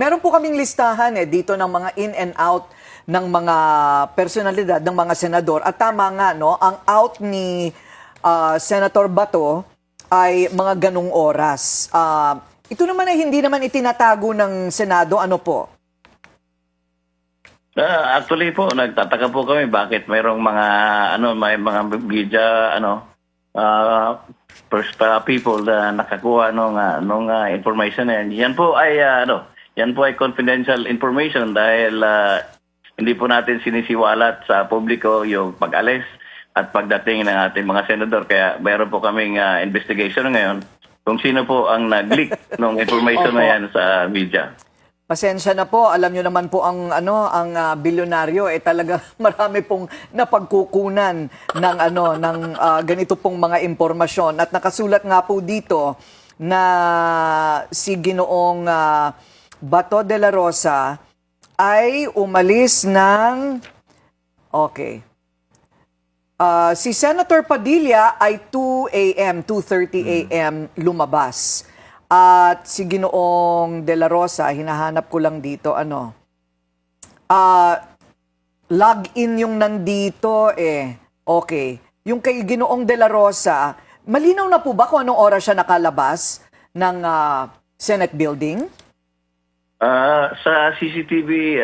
Meron po kaming listahan dito ng mga in and out ng mga personalidad ng mga senador. At tama nga, no, ang out ni Senator Bato ay mga ganung oras. Ito naman ay hindi naman itinatago ng Senado. Ano po? Actually po, nagtataka po kami bakit mayroong mga may mga media first people na nakakuha nung information na yan. Yan po ay confidential information dahil hindi po natin sinisiwalat sa publiko yung pag-alis at pagdating ng ating mga senador. Kaya mayroon po kaming investigation ngayon kung sino po ang nag-leak ng information na yan sa media. Pasensya na po, alam niyo naman po ang bilyonaryo talaga marami pong napagkukunan ng ganito pong mga impormasyon at nakasulat nga po dito na si Ginoong Bato de la Rosa ay umalis ng si Senator Padilla ay 2:30 a.m. lumabas. At si Ginoong De La Rosa, hinahanap ko lang dito, log-in yung nandito Okay. Yung kay Ginoong De La Rosa, malinaw na po ba kung anong oras siya nakalabas ng Senate building? Sa CCTV,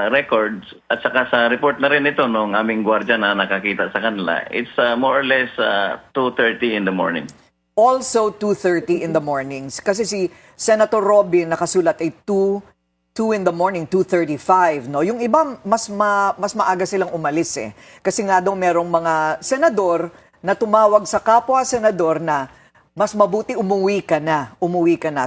records, at saka sa report na rin ito nung aming gwardiya na nakakita sa kanila, it's more or less 2:30 in the morning. Also 2:30 in the mornings. Kasi si Senator Robin nakasulat ay 2 in the morning, 2:35. No? Yung iba, mas maaga silang umalis Kasi nga daw merong mga senador na tumawag sa kapwa-senador na mas mabuti umuwi ka na.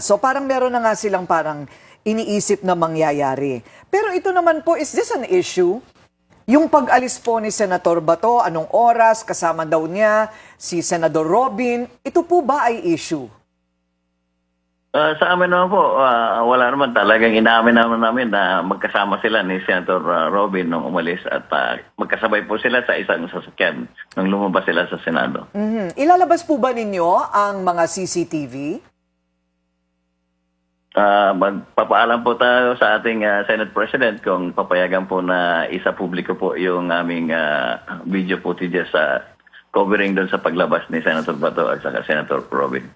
So parang meron na nga silang parang iniisip na mangyayari. Pero ito naman po, is this an issue? Yung pag-alis po ni Senator Bato, anong oras, kasama daw niya si Senador Robin, ito po ba ay issue? Sa amin naman po, wala naman talagang inaamin namin na magkasama sila ni Senator Robin nung umalis at magkasabay po sila sa isang sasakyan nung lumabas sila sa Senado. Ilalabas po ba ninyo ang mga CCTV? Magpapaalam po tayo sa ating Senate President kung papayagan po na isa publiko po yung aming video footage sa covering doon sa paglabas ni Senator Bato at saka Senator Robin.